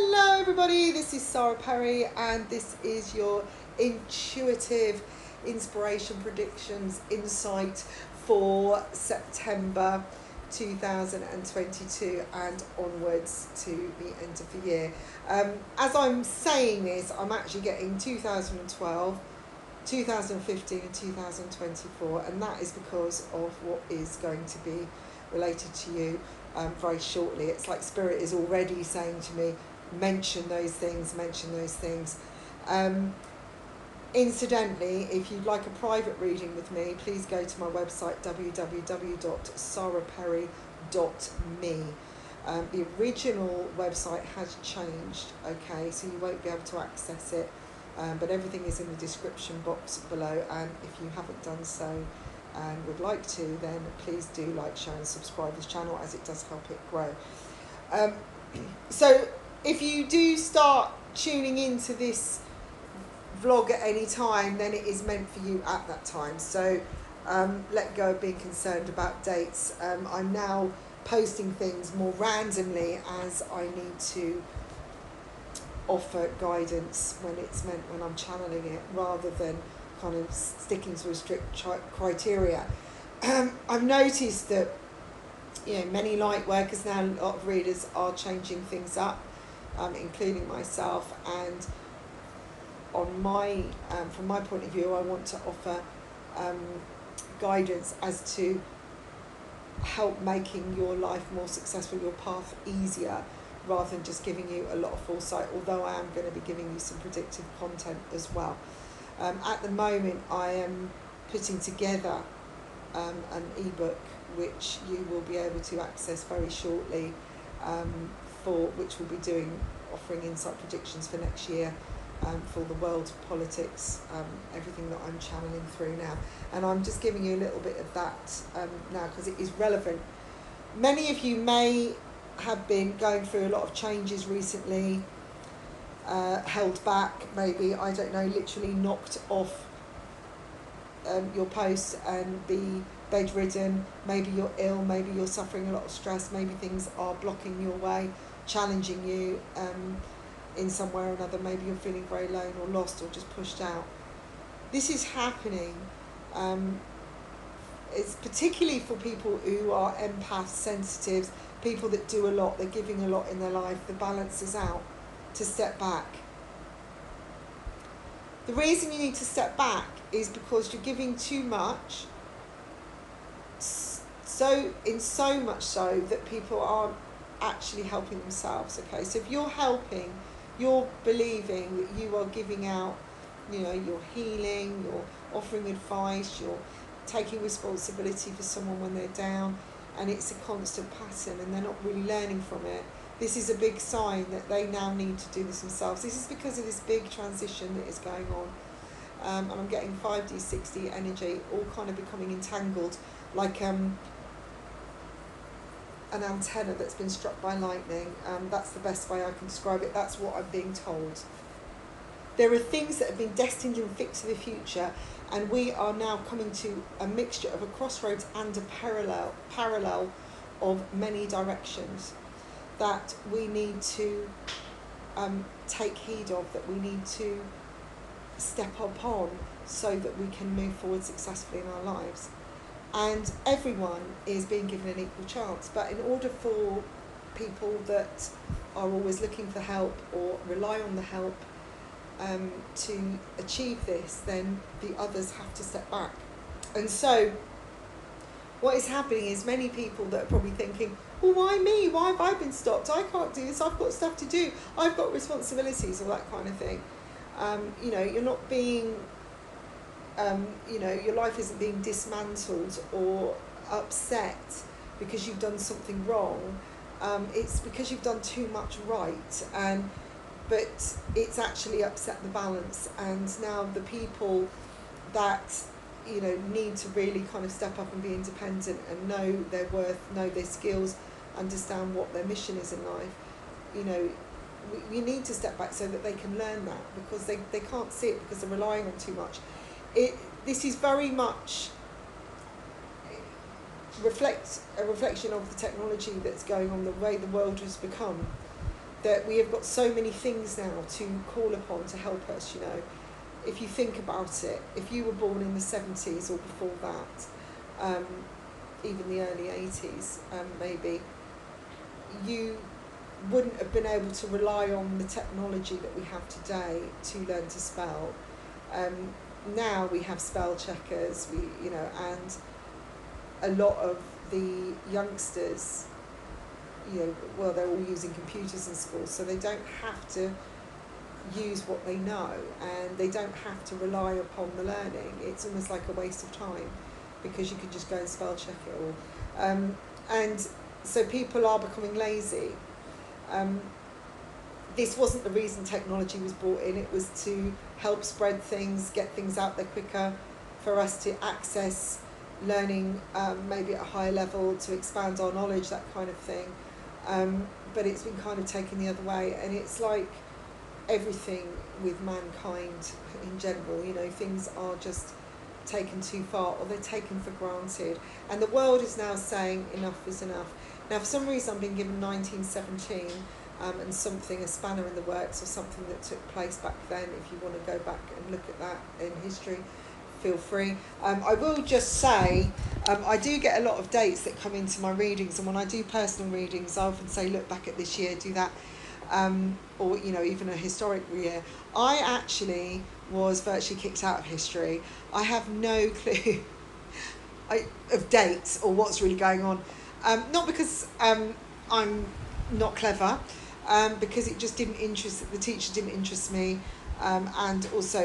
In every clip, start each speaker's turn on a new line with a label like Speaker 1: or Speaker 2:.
Speaker 1: Hello everybody, this is Sarah Perry and this is your intuitive inspiration predictions insight for September 2022 and onwards to the end of the year. As I'm saying this, I'm actually getting 2012, 2015 and 2024, and that is because of what is going to be related to you very shortly. It's like Spirit is already saying to me, mention those things. Incidentally, if you'd like a private reading with me, please go to my website www.sarahperry.me. The original website has changed, okay, so you won't be able to access it, but everything is in the description box below, and if you haven't done so and would like to, then please do like, share and subscribe this channel, as it does help it grow. So if you do start tuning into this vlog at any time, then it is meant for you at that time. So let go of being concerned about dates. I'm now posting things more randomly as I need to offer guidance when I'm channeling it, rather than kind of sticking to a strict criteria. I've noticed that many light workers now, a lot of readers are changing things up, including myself, and on my from my point of view, I want to offer guidance as to help making your life more successful, your path easier, rather than just giving you a lot of foresight, although I am going to be giving you some predictive content as well. At the moment, I am putting together an ebook which you will be able to access very shortly, which will be offering insight predictions for next year, for the world politics, everything that I'm channeling through now. And I'm just giving you a little bit of that now because it is relevant. Many of you may have been going through a lot of changes recently, held back, maybe, I don't know, literally knocked off your post and be bedridden. Maybe you're ill, maybe you're suffering a lot of stress, maybe things are blocking your way, challenging you in some way or another. Maybe you're feeling very alone or lost or just pushed out. This is happening. It's particularly for people who are empaths, sensitives, people that do a lot, they're giving a lot in their life. The balance is out, to step back. The reason you need to step back is because you're giving too much, so much so that people aren't actually helping themselves. Okay, so if you're helping, you're believing that you are giving out, you're healing, you're offering advice, you're taking responsibility for someone when they're down, and it's a constant pattern and they're not really learning from it. This is a big sign that they now need to do this themselves. This is because of this big transition that is going on. And I'm getting 5D, 6D energy, all kind of becoming entangled, like an antenna that's been struck by lightning. That's the best way I can describe it. That's what I'm being told. There are things that have been destined and fixed for the future, and we are now coming to a mixture of a crossroads and a parallel of many directions that we need to take heed of, that we need to step up on, so that we can move forward successfully in our lives. And everyone is being given an equal chance, but in order for people that are always looking for help or rely on the help to achieve this, then the others have to step back. And so what is happening is many people that are probably thinking, well, why me? Why have I been stopped? I can't do this. I've got stuff to do. I've got responsibilities, or that kind of thing. You're not being, your life isn't being dismantled or upset because you've done something wrong. It's because you've done too much right, but it's actually upset the balance. And now the people that need to really kind of step up and be independent and know their worth, know their skills, understand what their mission is in life, we need to step back so that they can learn that, because they can't see it because they're relying on too much. This is very much a reflection of the technology that's going on, the way the world has become. that we have got so many things now to call upon to help us, you know. If you think about it, if you were born in the 70s or before that, even the early 80s, maybe, you wouldn't have been able to rely on the technology that we have today to learn to spell. Now we have spell checkers, and a lot of the youngsters, they're all using computers in school, so they don't have to use what they know, and they don't have to rely upon the learning. It's almost like a waste of time, because you could just go and spell check it all. And so people are becoming lazy. This wasn't the reason technology was brought in. It was to help spread things, get things out there quicker, for us to access learning maybe at a higher level, to expand our knowledge, that kind of thing. But it's been kind of taken the other way, and it's like everything with mankind in general, things are just taken too far, or they're taken for granted. And the world is now saying enough is enough. Now, for some reason, I've been given 1917 and something, a spanner in the works, or something that took place back then. If you want to go back and look at that in history, feel free. I will just say, I do get a lot of dates that come into my readings, and when I do personal readings, I often say, look back at this year, do that, or even a historic year. I actually was virtually kicked out of history. I have no clue of dates or what's really going on. Not because I'm not clever, because it just didn't interest, the teacher didn't interest me, and also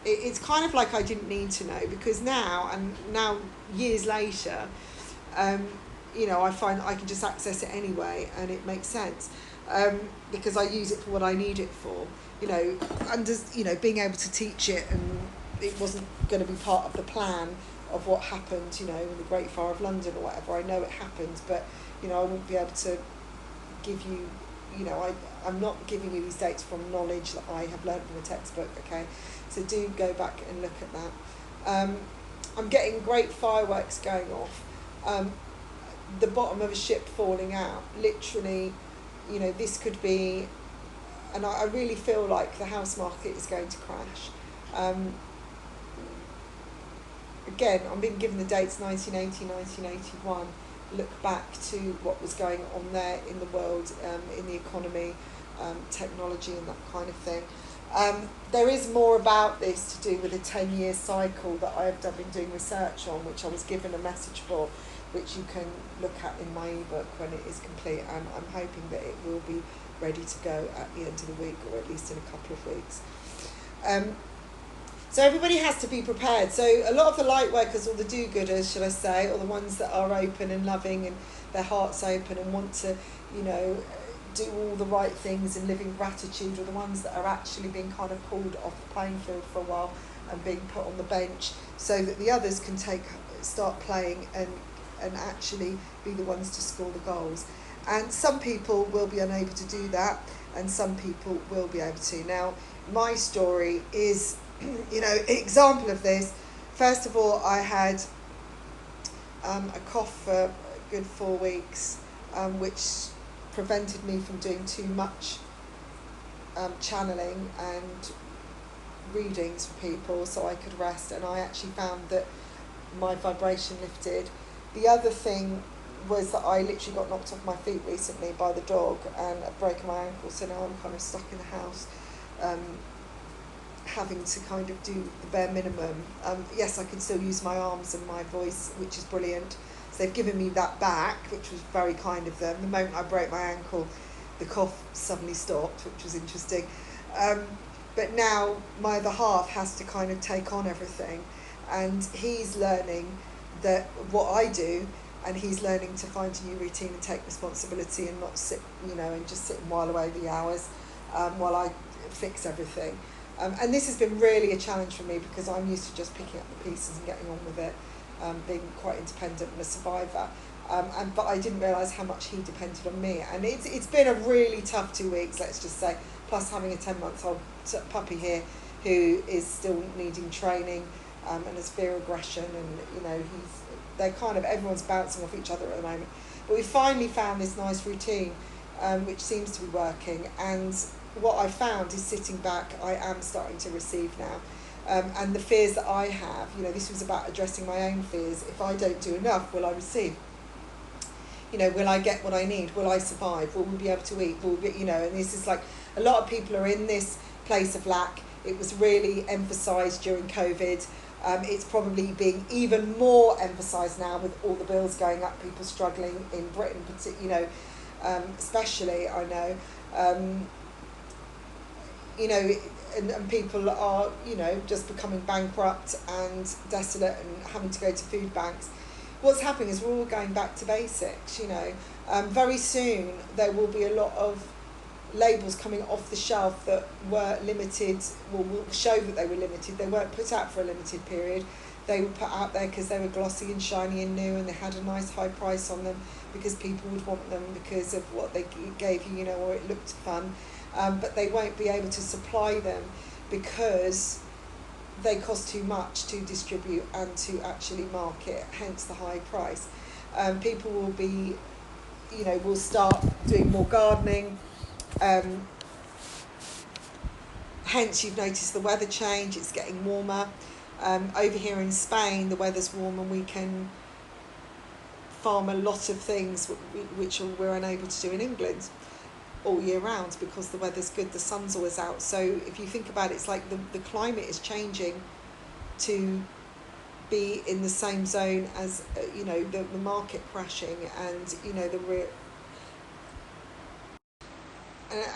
Speaker 1: it's kind of like I didn't need to know, because now years later, I find I can just access it anyway, and it makes sense, because I use it for what I need it for, and just, being able to teach it, and it wasn't going to be part of the plan of what happened, in the Great Fire of London or whatever. I know it happened, but, I won't be able to give you, I'm not giving you these dates from knowledge that I have learned from a textbook, okay? So do go back and look at that. I'm getting great fireworks going off. The bottom of a ship falling out, literally, this could be, and I really feel like the house market is going to crash. Again, I'm being given the dates 1980, 1981. Look back to what was going on there in the world, in the economy, technology and that kind of thing. There is more about this to do with a 10-year cycle that I have been doing research on, which I was given a message for, which you can look at in my ebook when it is complete, and I'm hoping that it will be ready to go at the end of the week, or at least in a couple of weeks. So everybody has to be prepared. So a lot of the light workers, or the do-gooders, should I say, or the ones that are open and loving and their hearts open and want to, do all the right things and live in gratitude, are the ones that are actually being kind of pulled off the playing field for a while and being put on the bench, so that the others can start playing and actually be the ones to score the goals. And some people will be unable to do that, and some people will be able to. Now, my story is, an example of this. First of all, I had a cough for a good 4 weeks, which prevented me from doing too much channeling and readings for people, so I could rest, and I actually found that my vibration lifted. The other thing was that I literally got knocked off my feet recently by the dog, and I've broken my ankle, so now I'm kind of stuck in the house, having to kind of do the bare minimum. Yes, I can still use my arms and my voice, which is brilliant. So they've given me that back, which was very kind of them. The moment I broke my ankle, the cough suddenly stopped, which was interesting. But now my other half has to kind of take on everything, and he's learning that what I do, and he's learning to find a new routine and take responsibility, and not sit, and just sit and while away the hours while I fix everything. And this has been really a challenge for me, because I'm used to just picking up the pieces and getting on with it, being quite independent and a survivor. But I didn't realise how much he depended on me. And it's been a really tough 2 weeks, let's just say, plus having a 10-month-old puppy here who is still needing training, and has fear aggression, and they're kind of, everyone's bouncing off each other at the moment. But we finally found this nice routine, which seems to be working. And what I found is sitting back, I am starting to receive now. And the fears that I have, this was about addressing my own fears. If I don't do enough, will I receive? Will I get what I need? Will I survive? Will we be able to eat? And this is like, a lot of people are in this place of lack. It was really emphasised during COVID. It's probably being even more emphasised now with all the bills going up, people struggling in Britain, especially, I know. And people are, just becoming bankrupt and desolate and having to go to food banks. What's happening is we're all going back to basics, Very soon there will be a lot of labels coming off the shelf that were limited, will show that they were limited. They weren't put out for a limited period. They were put out there because they were glossy and shiny and new, and they had a nice high price on them because people would want them because of what they gave you, or it looked fun. But they won't be able to supply them because they cost too much to distribute and to actually market, hence the high price. People will be, will start doing more gardening. Hence you've noticed the weather change, it's getting warmer. Over here in Spain, the weather's warm and we can farm a lot of things which we're unable to do in England all year round because the weather's good, the sun's always out. So if you think about it, it's like the climate is changing to be in the same zone as the market crashing and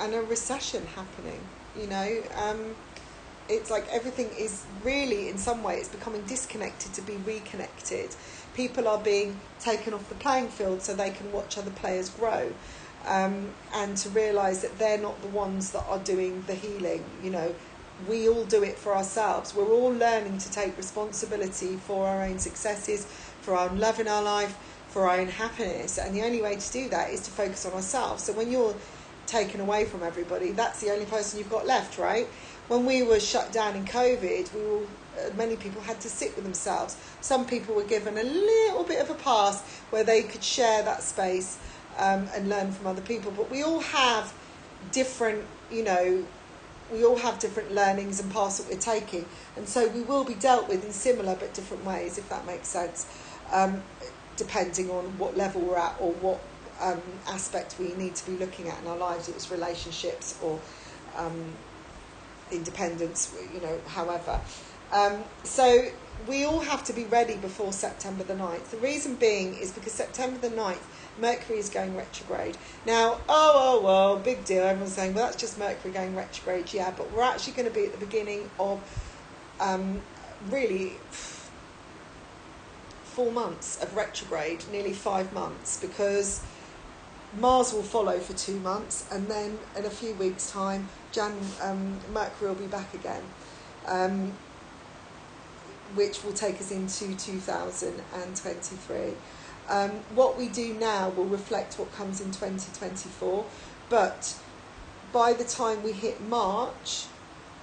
Speaker 1: and a recession happening. It's like everything is really, in some way, it's becoming disconnected to be reconnected. People are being taken off the playing field so they can watch other players grow, and to realise that they're not the ones that are doing the healing. We all do it for ourselves. We're all learning to take responsibility for our own successes, for our own love in our life, for our own happiness. And the only way to do that is to focus on ourselves. So when you're taken away from everybody, that's the only person you've got left, right? When we were shut down in COVID, many people had to sit with themselves. Some people were given a little bit of a pass where they could share that space and learn from other people. But we all have different, we all have different learnings and paths that we're taking. And so we will be dealt with in similar but different ways, if that makes sense, depending on what level we're at or what aspect we need to be looking at in our lives. It's relationships or independence, however. So we all have to be ready before September the 9th. The reason being is because September the 9th, Mercury is going retrograde. Now, well, big deal. Everyone's saying, well, that's just Mercury going retrograde. Yeah, but we're actually going to be at the beginning of really 4 months of retrograde, nearly 5 months, because Mars will follow for 2 months, and then in a few weeks' time, Mercury will be back again, which will take us into 2023. What we do now will reflect what comes in 2024, but by the time we hit March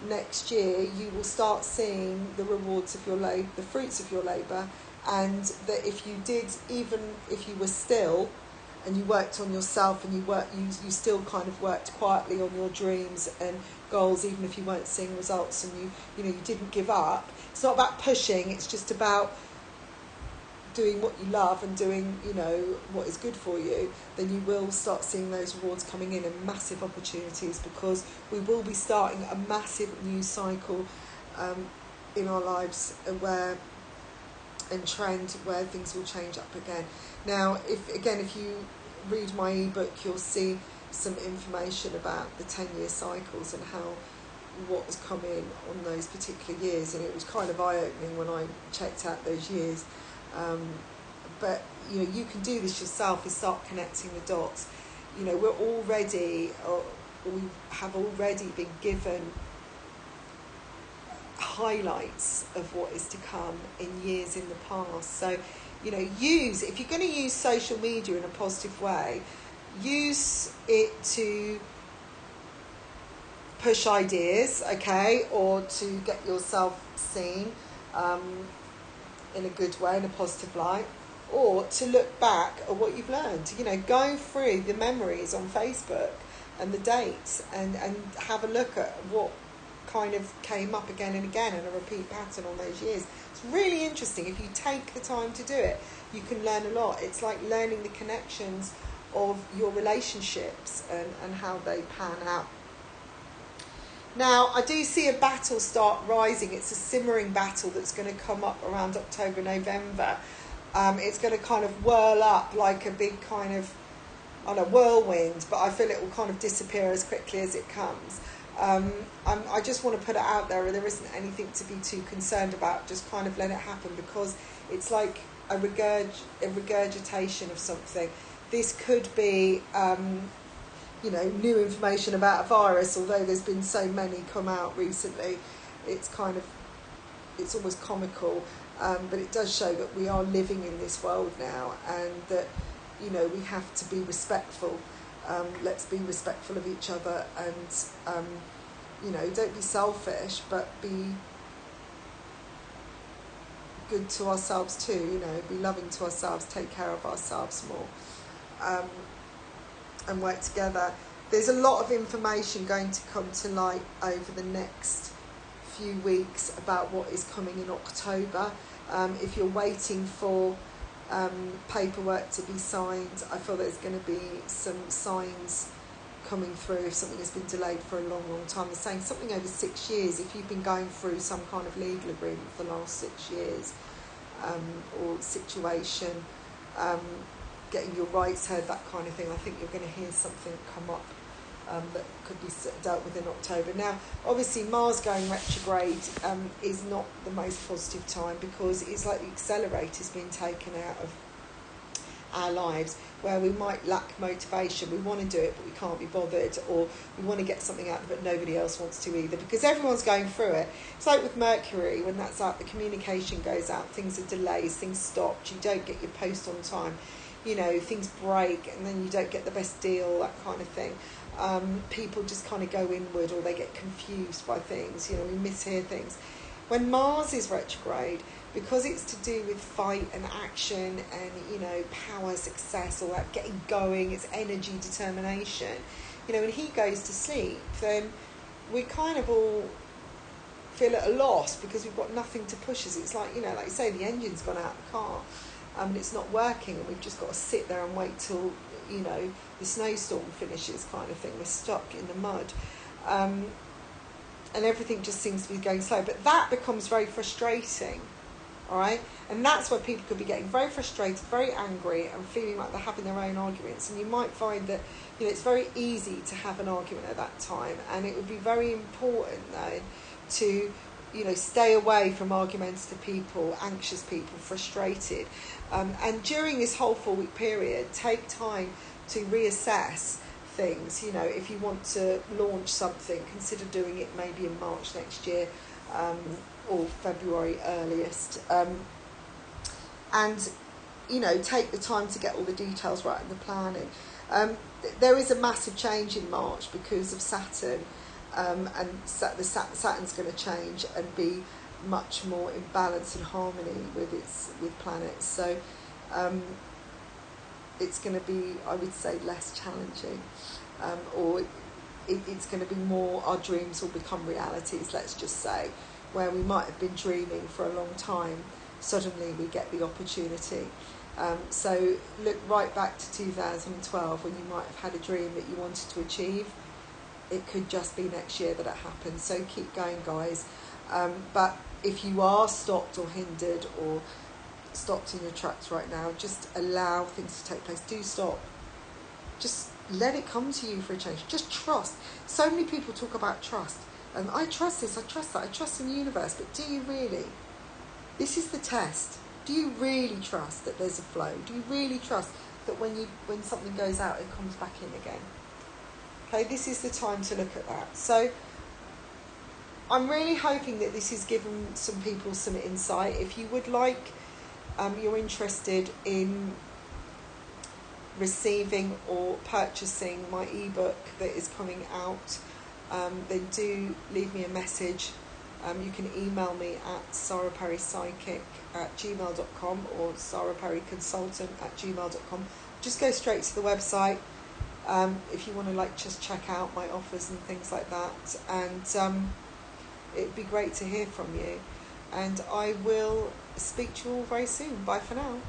Speaker 1: next year, you will start seeing the rewards of your labor, the fruits of your labour, and that if you did, even if you were still and you worked on yourself and you still kind of worked quietly on your dreams and goals, even if you weren't seeing results, and you didn't give up. It's not about pushing, it's just about doing what you love and doing what is good for you. Then you will start seeing those rewards coming in and massive opportunities, because we will be starting a massive new cycle in our lives and trend where things will change up again. Now, if you read my ebook, you'll see some information about the 10-year cycles and what was coming on those particular years, and it was kind of eye-opening when I checked out those years. But you can do this yourself, is start connecting the dots. We're already, or we have already been given highlights of what is to come in years in the past. So if you're going to use social media in a positive way, use it to push ideas, okay, or to get yourself seen in a good way, in a positive light, or to look back at what you've learned. You know, go through the memories on Facebook and the dates and have a look at what kind of came up again and again and a repeat pattern on those years. It's really interesting. If you take the time to do it, you can learn a lot. It's like learning the connections of your relationships and how they pan out. Now, I do see a battle start rising. It's a simmering battle that's going to come up around October, November. It's going to kind of whirl up like a big kind of, I don't know, whirlwind, but I feel it will kind of disappear as quickly as it comes. I just want to put it out there, there isn't anything to be too concerned about. Just kind of let it happen, because it's like a regurgitation of something. This could be, new information about a virus, although there's been so many come out recently. It's almost comical, but it does show that we are living in this world now, and that, we have to be respectful. Let's be respectful of each other, and don't be selfish, but be good to ourselves too. Be loving to ourselves, take care of ourselves more, and work together. There's a lot of information going to come to light over the next few weeks about what is coming in October. If you're waiting for paperwork to be signed, I feel there's going to be some signs coming through if something has been delayed for a long time. They're saying something over 6 years. If you've been going through some kind of legal agreement for the last 6 years, or situation, getting your rights heard, that kind of thing, I think you're going to hear something come up that could be dealt with in October. Now, obviously, Mars going retrograde is not the most positive time, because it's like the accelerator's been taken out of our lives, where we might lack motivation. We want to do it, but we can't be bothered, or we want to get something out of it, but nobody else wants to either, because everyone's going through it. It's like with Mercury, when that's out, the communication goes out, things are delayed, things stopped, you don't get your post on time, things break, and then you don't get the best deal, that kind of thing. People just kind of go inward, or they get confused by things, we mishear things. When Mars is retrograde, because it's to do with fight and action and, power, success, all that, getting going, it's energy, determination, when he goes to sleep, then we kind of all feel at a loss, because we've got nothing to push us. It's like, like you say, the engine's gone out of the car, and it's not working, and we've just got to sit there and wait till, the snowstorm finishes, kind of thing. We're stuck in the mud. And everything just seems to be going slow. But that becomes very frustrating, all right? And that's where people could be getting very frustrated, very angry, and feeling like they're having their own arguments. And you might find that, it's very easy to have an argument at that time. And it would be very important, though, to, stay away from argumentative people, anxious people, frustrated. And during this whole 4-week period, take time to reassess things. If you want to launch something, consider doing it maybe in March next year, or February earliest. And take the time to get all the details right in the planning. There is a massive change in March because of Saturn, and Saturn's going to change and be much more in balance and harmony with planets. So it's going to be, I would say, less challenging, or it's going to be more, our dreams will become realities, let's just say, where we might have been dreaming for a long time, suddenly we get the opportunity. So look right back to 2012, when you might have had a dream that you wanted to achieve. It could just be next year that it happens. So keep going, guys. But if you are stopped or hindered or stopped in your tracks right now, just allow things to take place. Do stop. Just let it come to you for a change. Just trust. So many people talk about trust. And I trust this, I trust that, I trust in the universe. But do you really? This is the test. Do you really trust that there's a flow? Do you really trust that when something goes out, it comes back in again? Okay, this is the time to look at that. So I'm really hoping that this has given some people some insight. If you would like, you're interested in receiving or purchasing my ebook that is coming out, then do leave me a message. You can email me at sarahperrypsychic@gmail.com or sarahperryconsultant@gmail.com. Just go straight to the website if you want to just check out my offers and things like that. And it'd be great to hear from you. And I will speak to you all very soon. Bye for now.